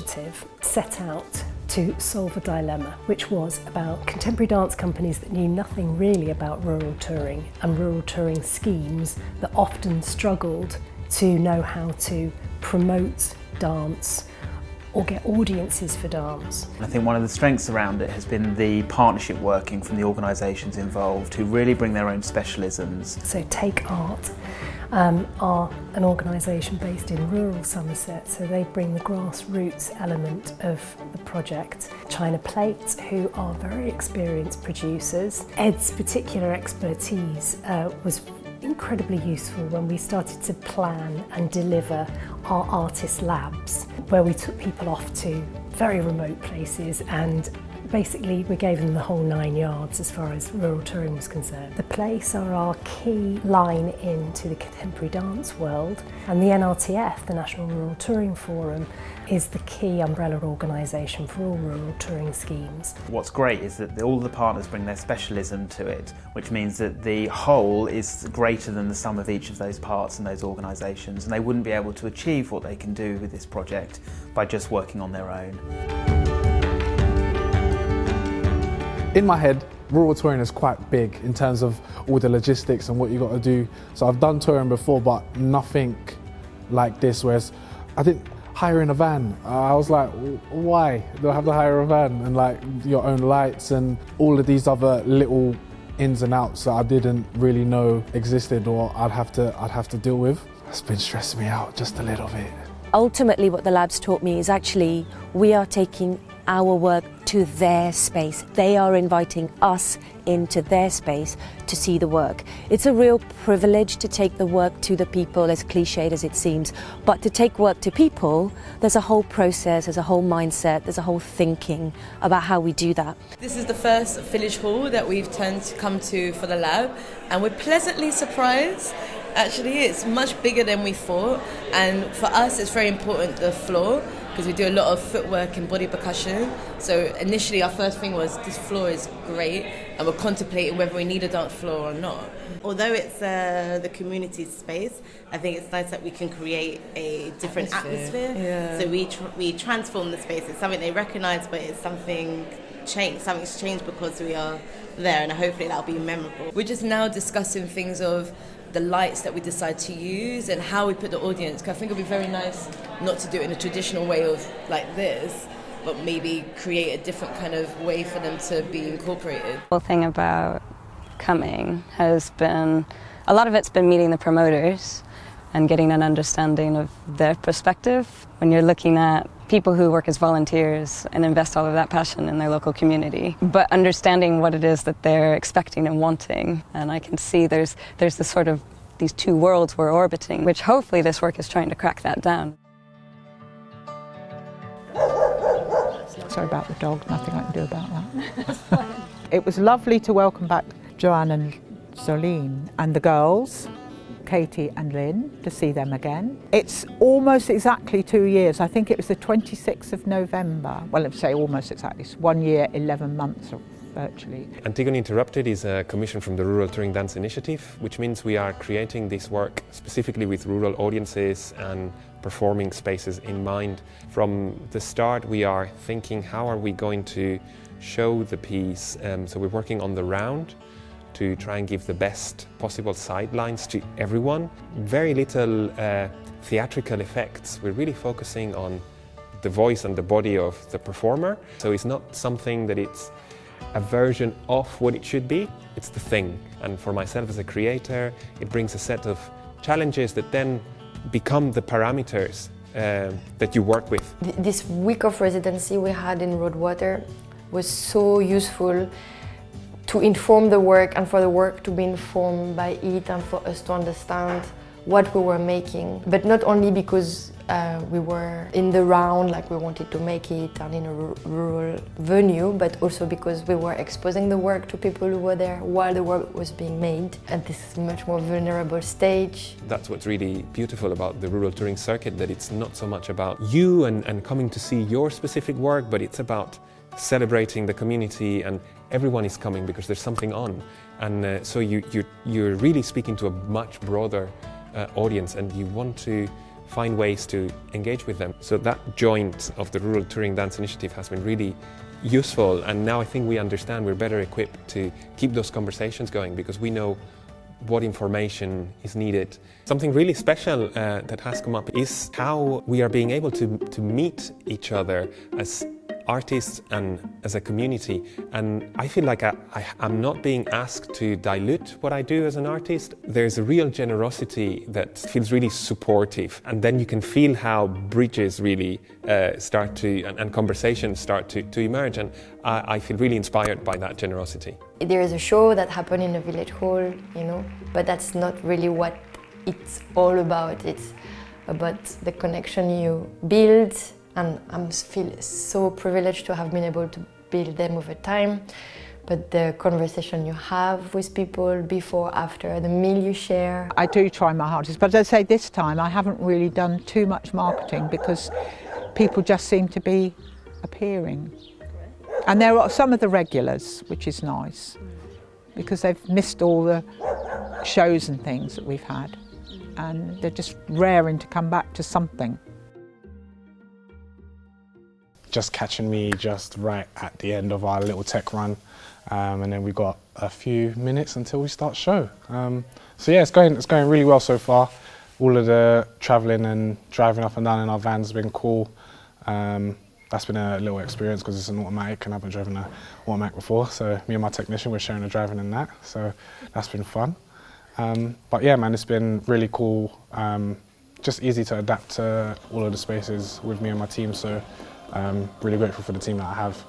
initiative set out to solve a dilemma, which was about contemporary dance companies that knew nothing really about rural touring and rural touring schemes that often struggled to know how to promote dance or get audiences for dance. I think one of the strengths around it has been the partnership working from the organisations involved who really bring their own specialisms. So Take Art are an organisation based in rural Somerset, so they bring the grassroots element of the project. China Plate, who are very experienced producers. Ed's particular expertise was incredibly useful when we started to plan and deliver our artist labs, where we took people off to very remote places and basically we gave them the whole 9 yards as far as rural touring was concerned. The Place are our key line into the contemporary dance world, and the NRTF, the National Rural Touring Forum, is the key umbrella organisation for all rural touring schemes. What's great is that all the partners bring their specialism to it, which means that the whole is greater than the sum of each of those parts and those organisations, and they wouldn't be able to achieve what they can do with this project by just working on their own. In my head, rural touring is quite big in terms of all the logistics and what you got to do. So I've done touring before, but nothing like this, whereas I didn't hiring a van. I was like, why do I have to hire a van? And like your own lights and all of these other little ins and outs that I didn't really know existed or I'd have to deal with. It's been stressing me out just a little bit. Ultimately, what the labs taught me is actually we are taking our work to their space. They are inviting us into their space to see the work. It's a real privilege to take the work to the people, as cliched as it seems, but to take work to people, there's a whole process, there's a whole mindset, there's a whole thinking about how we do that. This is the first village hall that we've come to for the lab, and we're pleasantly surprised. Actually, it's much bigger than we thought, and for us it's very important, the floor, because we do a lot of footwork and body percussion. So initially our first thing was, this floor is great, and we're contemplating whether we need a dance floor or not. Although it's the community space, I think it's nice that we can create a different atmosphere. Yeah. So we transform the space. It's something they recognise, but it's something's changed because we are there, and hopefully that'll be memorable. We're just now discussing things of the lights that we decide to use and how we put the audience. Cause I think it'd be very nice not to do it in a traditional way of like this, but maybe create a different kind of way for them to be incorporated. The whole thing about coming has been, a lot of it's been meeting the promoters and getting an understanding of their perspective. When you're looking at people who work as volunteers and invest all of that passion in their local community, but understanding what it is that they're expecting and wanting. And I can see there's this sort of, these two worlds we're orbiting, which hopefully this work is trying to crack that down. Sorry about the dog, nothing I can do about that. It was lovely to welcome back Joanne and Zolene and the girls, Katie and Lynn, to see them again. It's almost exactly 2 years. I think it was the 26th of November. Well, let's say almost exactly. It's 1 year, 11 months virtually. Antigone Interrupted is a commission from the Rural Touring Dance Initiative, which means we are creating this work specifically with rural audiences and performing spaces in mind. From the start, we are thinking, how are we going to show the piece? So we're working on the round to try and give the best possible sidelines to everyone. Very little theatrical effects. We're really focusing on the voice and the body of the performer. So it's not something that it's a version of what it should be, it's the thing. And for myself as a creator, it brings a set of challenges that then become the parameters that you work with. This week of residency we had in Roadwater was so useful to inform the work and for the work to be informed by it and for us to understand what we were making. But not only because we were in the round, like we wanted to make it and in a rural venue, but also because we were exposing the work to people who were there while the work was being made at this much more vulnerable stage. That's what's really beautiful about the rural touring circuit, that it's not so much about you and coming to see your specific work, but it's about celebrating the community, and everyone is coming because there's something on. And so you're really speaking to a much broader audience, and you want to find ways to engage with them. So that joint of the Rural Touring Dance Initiative has been really useful, and now I think we understand we're better equipped to keep those conversations going because we know what information is needed. Something really special that has come up is how we are being able to meet each other as artists and as a community, and I feel like I'm not being asked to dilute what I do as an artist. There's a real generosity that feels really supportive, and then you can feel how bridges really start to and conversations start to emerge, and I feel really inspired by that generosity. There is a show that happened in a village hall, you know, but that's not really what it's all about. It's about the connection you build, and I feel so privileged to have been able to build them over time. But the conversation you have with people before, after, the meal you share. I do try my hardest, but as I say, this time I haven't really done too much marketing because people just seem to be appearing. And there are some of the regulars, which is nice, because they've missed all the shows and things that we've had, and they're just raring to come back to something. Just catching me just right at the end of our little tech run, and then we've got a few minutes until we start show. So yeah, it's going really well so far. All of the travelling and driving up and down in our vans has been cool. That's been a little experience because it's an automatic and I haven't driven an automatic before, so me and my technician, we're sharing the driving in that, so that's been fun. But yeah man, it's been really cool, just easy to adapt to all of the spaces with me and my team, so really grateful for the team that I have.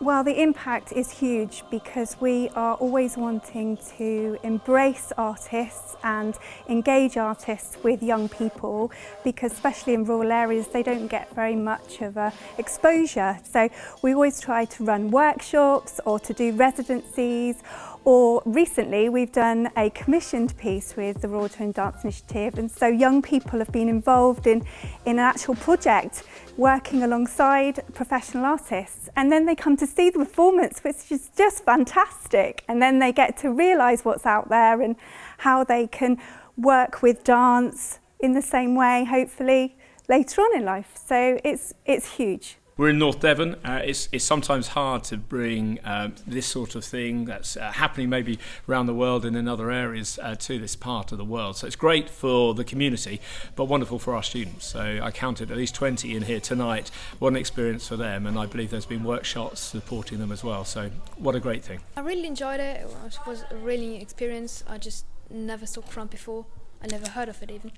Well, the impact is huge because we are always wanting to embrace artists and engage artists with young people, because especially in rural areas they don't get very much of a exposure. So we always try to run workshops or to do residencies, or recently we've done a commissioned piece with the Rural Touring Dance Initiative, and so young people have been involved in an actual project working alongside professional artists, and then they come to see the performance, which is just fantastic, and then they get to realise what's out there and how they can work with dance in the same way, hopefully, later on in life. So it's huge. We're in North Devon. It's sometimes hard to bring this sort of thing that's happening maybe around the world and in other areas to this part of the world. So it's great for the community, but wonderful for our students. So I counted at least 20 in here tonight. What an experience for them, and I believe there's been workshops supporting them as well. So what a great thing. I really enjoyed it. It was a really new experience. I just never saw crump before. I never heard of it even.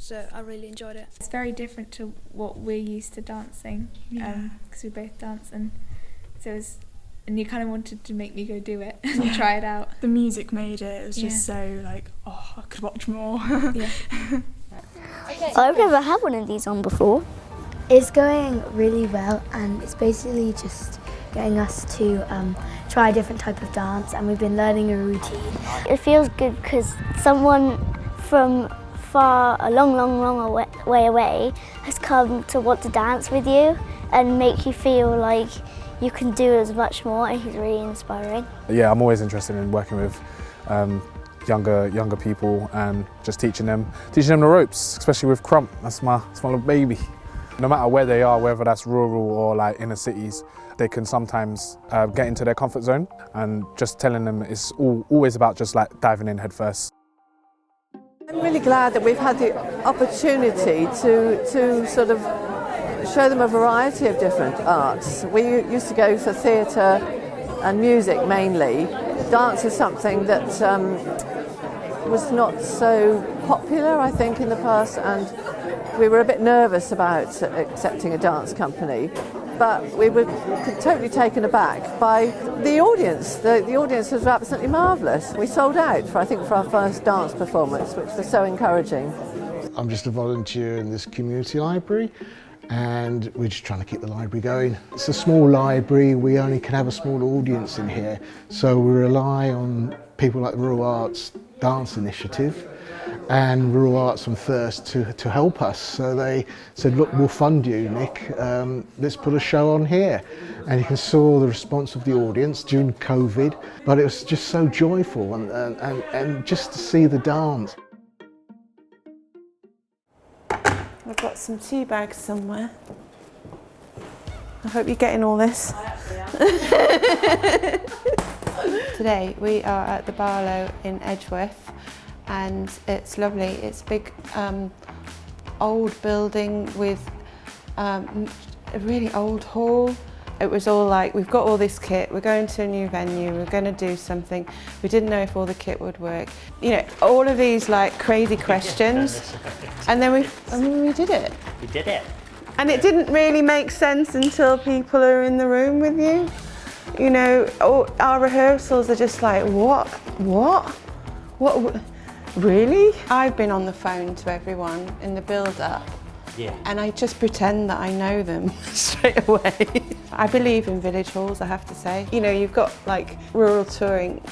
So I really enjoyed it. It's very different to what we're used to dancing, because we both dance, and so and you kind of wanted to make me go do it and try it out. The music made it. It was just so like, oh, I could watch more. I've never had one of these on before. It's going really well, and it's basically just getting us to try a different type of dance, and we've been learning a routine. It feels good because someone from a long way away has come to want to dance with you and make you feel like you can do as much more, and he's really inspiring. Yeah, I'm always interested in working with younger people and just teaching them the ropes, especially with Crump. That's my little baby. No matter where they are, whether that's rural or like inner cities, they can sometimes get into their comfort zone, and just telling them it's always about just like diving in head first. I'm really glad that we've had the opportunity to sort of show them a variety of different arts. We used to go for theatre and music mainly. Dance is something that was not so popular, I think, in the past, and we were a bit nervous about accepting a dance company. But we were totally taken aback by the audience. The audience was absolutely marvellous. We sold out for our first dance performance, which was so encouraging. I'm just a volunteer in this community library, and we're just trying to keep the library going. It's a small library, we only can have a small audience in here, so we rely on people like the Rural Arts Dance Initiative and Rural Arts from Thirst to help us. So they said, look, we'll fund you, Nick, let's put a show on here. And you can saw the response of the audience during COVID, but it was just so joyful and just to see the dance. I've got some tea bags somewhere. I hope you're getting all this. Today we are at the Barlow in Edgeworth, and it's lovely. It's a big old building with a really old hall. It was all like, we've got all this kit, we're going to a new venue, we're going to do something. We didn't know if all the kit would work. You know, all of these like crazy questions. And then we did it. We did it. And it didn't really make sense until people are in the room with you. You know, our rehearsals are just like, what, really? I've been on the phone to everyone in the build-up. Yeah. And I just pretend that I know them straight away. I believe in village halls, I have to say. You know, you've got like rural touring,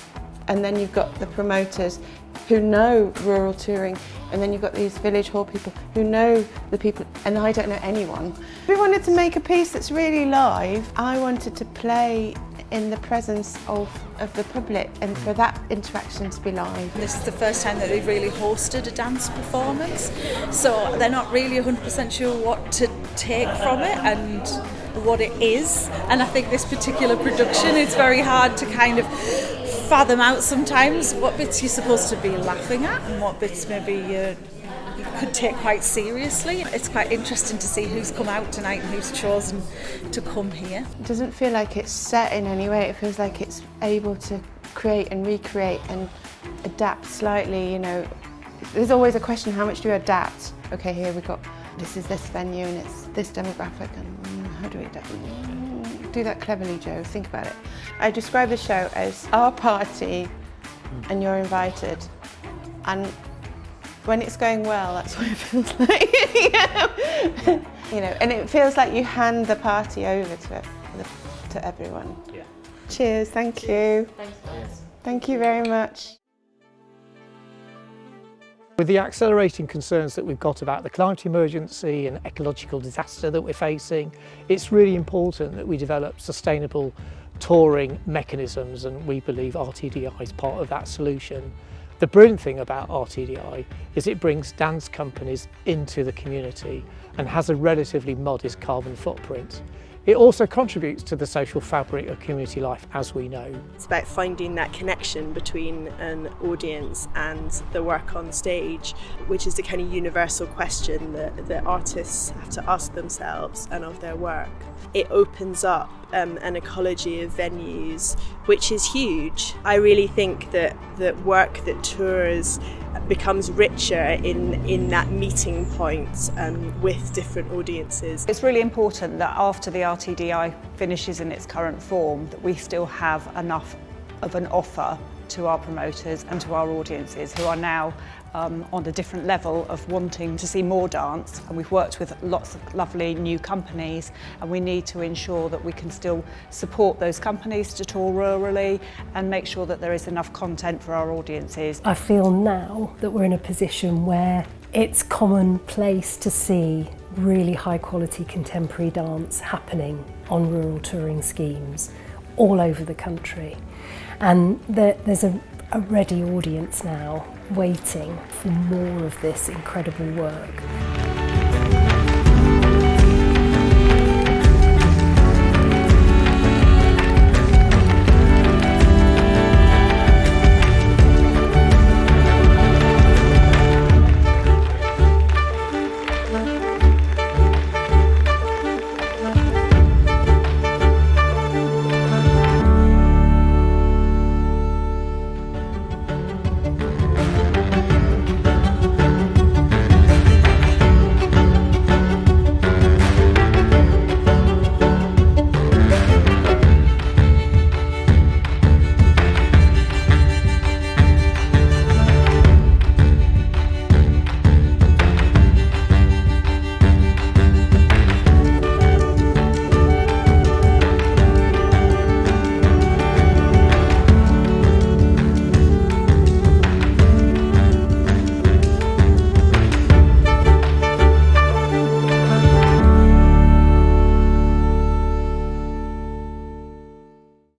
and then you've got the promoters who know rural touring, and then you've got these village hall people who know the people, and I don't know anyone. We wanted to make a piece that's really live. I wanted to play in the presence of the public, and for that interaction to be live. This is the first time that they've really hosted a dance performance, so they're not really 100% sure what to take from it and what it is. And I think this particular production, it's very hard to kind of fathom out sometimes what bits you're supposed to be laughing at and what bits maybe you could take quite seriously. It's quite interesting to see who's come out tonight and who's chosen to come here. It doesn't feel like it's set in any way. It feels like it's able to create and recreate and adapt slightly, you know. There's always a question, how much do you adapt? Okay, here we got, this is this venue and it's this demographic, and how do we adapt? Do that cleverly, Joe, think about it. I describe the show as our party and you're invited. And when it's going well, that's what it feels like. You know, and it feels like you hand the party over to everyone. Yeah. Cheers, thank you. Thanks. Thank you very much. With the accelerating concerns that we've got about the climate emergency and ecological disaster that we're facing, it's really important that we develop sustainable touring mechanisms, and we believe RTDI is part of that solution. The brilliant thing about RTDI is it brings dance companies into the community and has a relatively modest carbon footprint. It also contributes to the social fabric of community life as we know. It's about finding that connection between an audience and the work on stage, which is the kind of universal question that artists have to ask themselves and of their work. It opens up an ecology of venues, which is huge. I really think that work that tours becomes richer in that meeting point with different audiences. It's really important that after the RTDI finishes in its current form, that we still have enough of an offer to our promoters and to our audiences who are now on a different level of wanting to see more dance. And we've worked with lots of lovely new companies, and we need to ensure that we can still support those companies to tour rurally and make sure that there is enough content for our audiences. I feel now that we're in a position where it's commonplace to see really high quality contemporary dance happening on rural touring schemes all over the country. And there's a ready audience now waiting for more of this incredible work.